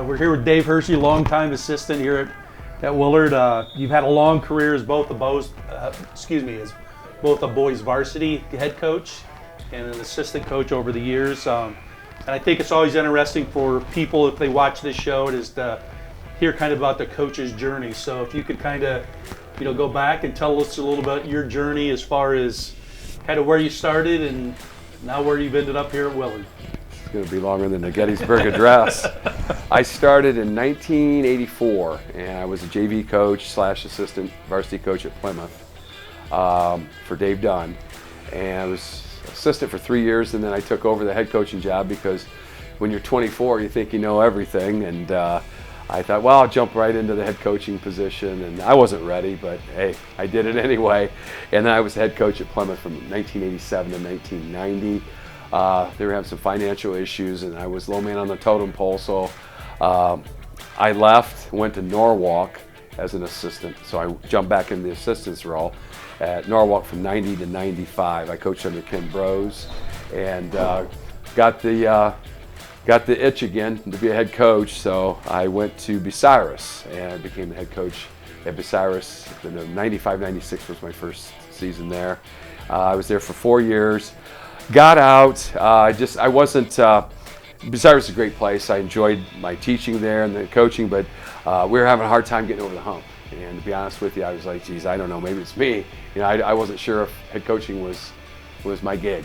We're here with Dave Hirschy, longtime assistant here at Willard. You've had a long career as both the Boys, as both a boys varsity head coach and an assistant coach over the years. And I think it's always interesting for people, if they watch this show, is to hear kind of about the coach's journey. So if you could kind of, go back and tell us a little about your journey as far as kind of where you started and now where you've ended up here at Willard. It's going to be longer than the Gettysburg Address. I started in 1984, and I was a JV coach / assistant varsity coach at Plymouth for Dave Dunn. And I was assistant for 3 years, and then I took over the head coaching job because when you're 24, you think you know everything. And I thought, well, I'll jump right into the head coaching position. And I wasn't ready, but hey, I did it anyway. And then I was head coach at Plymouth from 1987 to 1990. They were having some financial issues, and I was low man on the totem pole, so I left, went to Norwalk as an assistant. So I jumped back in the assistant's role at Norwalk from 90 to 95. I coached under Ken Brose, and got the itch again to be a head coach. So I went to Bucyrus, and I became the head coach at Bucyrus. 95-96 was my first season there. I was there for 4 years. Got out. I wasn't. Bucyrus is a great place. I enjoyed my teaching there and the coaching, but we were having a hard time getting over the hump. And to be honest with you, I was like, geez, I don't know, maybe it's me. I wasn't sure if head coaching was my gig.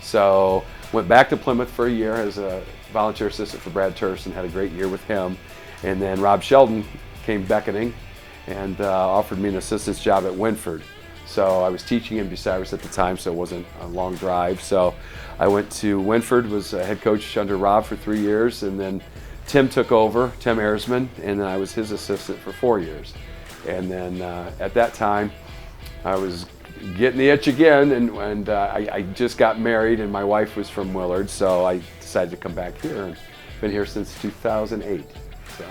So went back to Plymouth for a year as a volunteer assistant for Brad Turson. Had a great year with him, and then Rob Sheldon came beckoning and offered me an assistant's job at Wynford. So I was teaching in Bucyrus at the time, so it wasn't a long drive. So I went to Wynford, was a head coach under Rob for 3 years, and then Tim took over, Tim Ersman, and then I was his assistant for 4 years. And then at that time, I was getting the itch again, and I just got married, and my wife was from Willard, so I decided to come back here, and been here since 2008. So.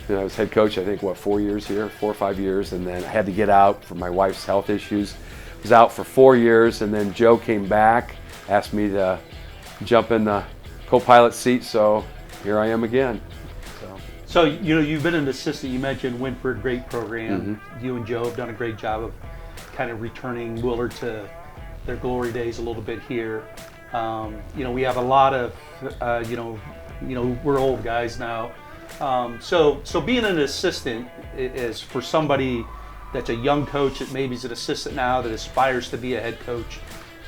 And I was head coach, I think, 4 years here, 4 or 5 years, and then I had to get out for my wife's health issues. I was out for 4 years, and then Joe came back, asked me to jump in the co-pilot seat, so here I am again. So you've been an assistant. You mentioned Wynford, great program. Mm-hmm. You and Joe have done a great job of kind of returning Willard to their glory days a little bit here. We have a lot of, we're old guys now. So being an assistant is for somebody that's a young coach that maybe is an assistant now that aspires to be a head coach.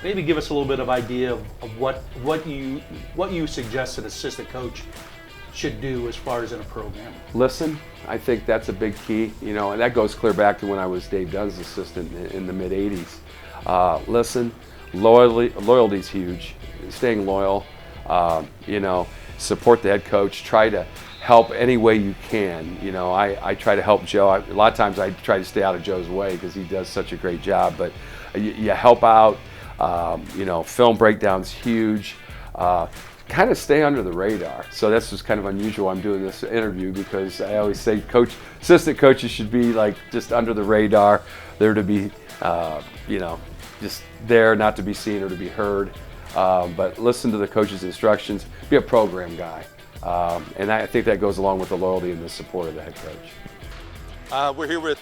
Maybe give us a little bit of idea of what you suggest an assistant coach should do as far as in a program. Listen, I think that's a big key, and that goes clear back to when I was Dave Dunn's assistant in the mid 80s. Listen, loyalty is huge. Staying loyal, support the head coach, try to help any way you can. I try to help Joe. A lot of times I try to stay out of Joe's way because he does such a great job, but you help out. Film breakdown's huge. Kind of stay under the radar. So that's just kind of unusual. I'm doing this interview because I always say assistant coaches should be like just under the radar. They're to be, just there, not to be seen or to be heard. But listen to the coach's instructions. Be a program guy. And I think that goes along with the loyalty and the support of the head coach. We're here with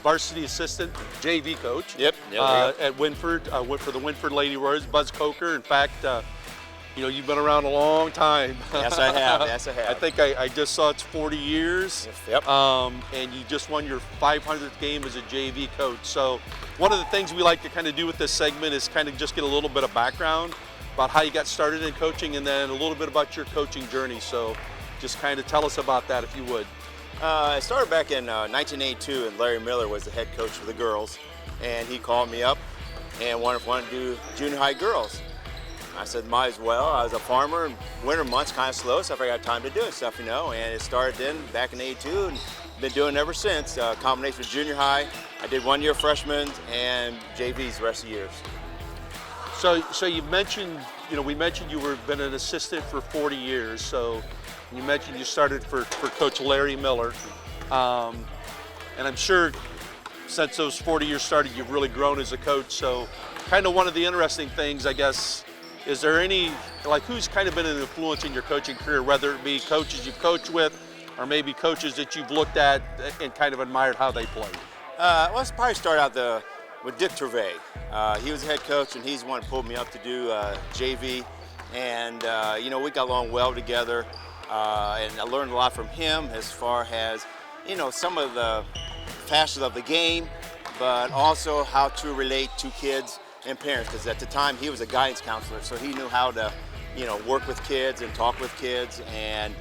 varsity assistant, JV coach. Yep. At Wynford, for the Wynford Lady Warriors, Buzz Kocher. In fact, you've been around a long time. Yes, I have. I think I just saw it's 40 years. Yep. And you just won your 500th game as a JV coach. So one of the things we like to kind of do with this segment is kind of just get a little bit of background about how you got started in coaching, and then a little bit about your coaching journey. So just kind of tell us about that if you would. I started back in 1982, and Larry Miller was the head coach for the girls, and he called me up and wanted to do junior high girls. I said, might as well. I was a farmer, and winter months kind of slow, so I got time to do stuff, and it started then back in 82, and been doing it ever since. Combination with junior high. I did 1 year freshman and JVs the rest of the years. So you mentioned, we mentioned you been an assistant for 40 years. So you mentioned you started for Coach Larry Miller. And I'm sure since those 40 years started, you've really grown as a coach. So kind of one of the interesting things, I guess, is there any, like, who's kind of been an influence in your coaching career, whether it be coaches you've coached with or maybe coaches that you've looked at and kind of admired how they played? Let's probably start out with Dick Trevay. He was the head coach, and he's the one who pulled me up to do JV. And, you know, we got along well together. And I learned a lot from him as far as, you know, some of the facets of the game, but also how to relate to kids and parents. Because at the time, he was a guidance counselor, so he knew how to, you know, work with kids and talk with kids. And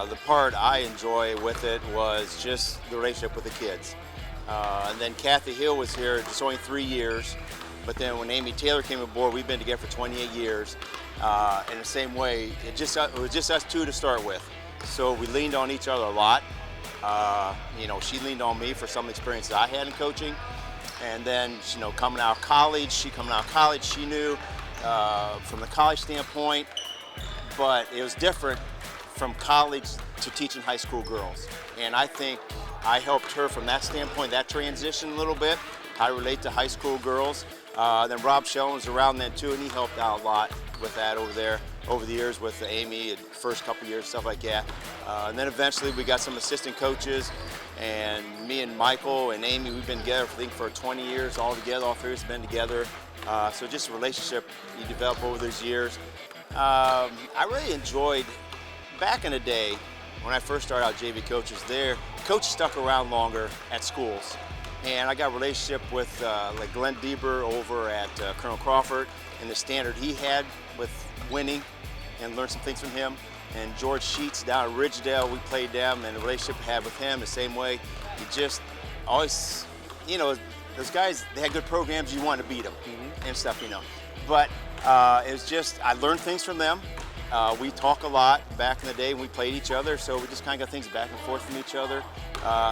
the part I enjoy with it was just the relationship with the kids. And then Kathy Hill was here just only 3 years, but then when Amy Taylor came aboard, we've been together for 28 years. In the same way, it was just us two to start with. So we leaned on each other a lot. You know, she leaned on me for some experiences I had in coaching. And then, you know, coming out of college, she knew from the college standpoint, but it was different from college to teaching high school girls. And I think I helped her from that standpoint, that transition a little bit, how to relate to high school girls. Then Rob Sheldon was around then too, and he helped out a lot with that over the years with Amy, and first couple years, stuff like that. And then eventually we got some assistant coaches, and me and Michael and Amy, we've been together I think for 20 years all together, all three of us have been together. So just a relationship you develop over those years. I really enjoyed, back in the day, when I first started out JV coaches there, coaches stuck around longer at schools. And I got a relationship with like Glenn Deeber over at Colonel Crawford and the standard he had with winning, and learned some things from him. And George Sheets down at Ridgedale, we played them, and the relationship I had with him the same way. You just always, you know, those guys, they had good programs, you want to beat them and stuff, you know. But it was just, I learned things from them. We talk a lot back in the day when we played each other, so we just kind of got things back and forth from each other.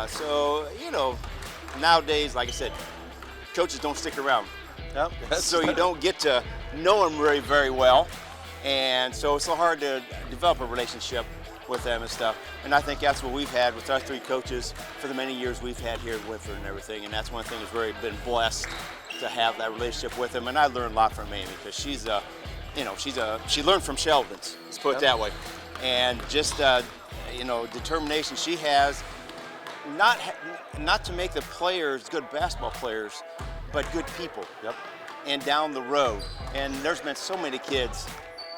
So, you know, nowadays, like I said, coaches don't stick around. Yep. So you don't get to know them very, very well. And so it's so hard to develop a relationship with them and stuff. And I think that's what we've had with our three coaches for the many years we've had here at Wynford and everything. And that's one thing that's really been blessed to have that relationship with them. And I learned a lot from Amy, because she's you know, she learned from Sheldon's, let's put it that way. And just, you know, determination she has, not to make the players good basketball players, but good people. Yep. And down the road. And there's been so many kids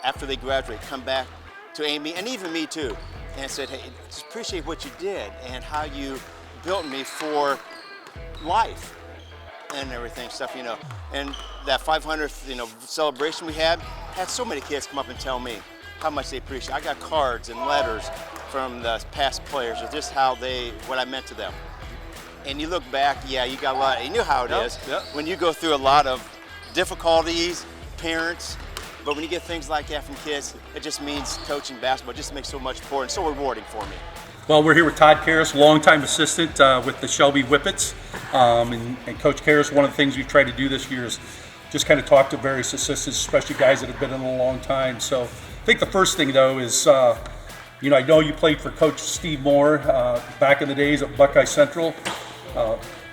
after they graduate come back to Amy, and even me too, and said, hey, just appreciate what you did and how you built me for life and everything, stuff, you know. And that 500th, you know, celebration we had so many kids come up and tell me how much they appreciate it. I got cards and letters from the past players of just what I meant to them. And you look back, yeah, you got a lot, you knew how it is. Yep. When you go through a lot of difficulties, parents, but when you get things like that from kids, it just means coaching basketball. It just makes so much more and so rewarding for me. Well, we're here with Todd Kehres, longtime assistant with the Shelby Whippets. And Coach Kehres, one of the things we've tried to do this year is just kind of talk to various assistants, especially guys that have been in a long time. So I think the first thing, though, is, you know, I know you played for Coach Steve Moore back in the days at Buckeye Central.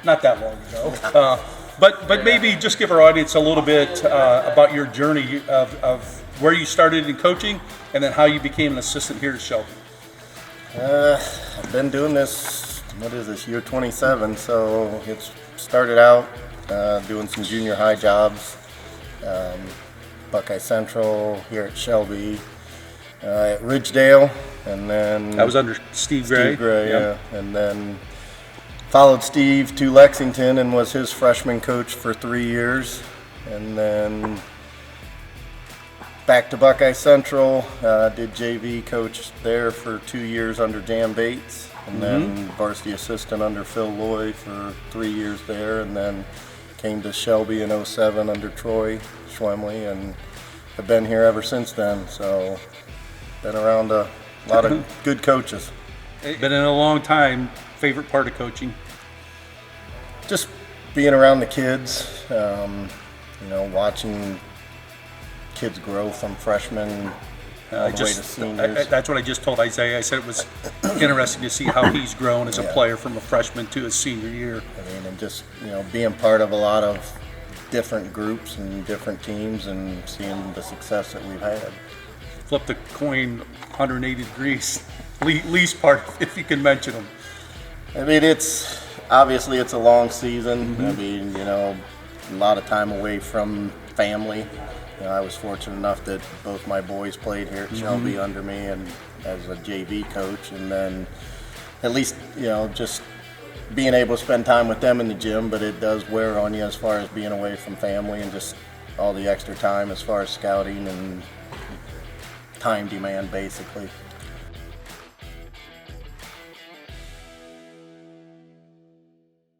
Not that long ago. But maybe just give our audience a little bit about your journey of where you started in coaching and then how you became an assistant here at Shelby. I've been doing this, what is this, year 27, so it's started out doing some junior high jobs, Buckeye Central, here at Shelby, at Ridgedale, and then... That was under Steve Gray. Yeah, and then followed Steve to Lexington and was his freshman coach for 3 years, and then back to Buckeye Central, did JV coach there for 2 years under Dan Bates, and then varsity assistant under Phil Loy for 3 years there, and then came to Shelby in 07 under Troy Schwemley, and have been here ever since then. So been around a lot of good coaches. Been in a long time. Favorite part of coaching? Just being around the kids, you know, watching kids grow from freshmen all the way to seniors. That's what I just told Isaiah. I said it was interesting to see how he's grown as a player from a freshman to his senior year. I mean, and just, you know, being part of a lot of different groups and different teams and seeing the success that we've had. Flip the coin 180 degrees. Least part, if you can mention them. I mean, it's obviously it's a long season. I mean, you know, a lot of time away from family. You know, I was fortunate enough that both my boys played here at Shelby under me and as a JV coach, and then at least, you know, just being able to spend time with them in the gym, but it does wear on you as far as being away from family and just all the extra time as far as scouting and time demand, basically.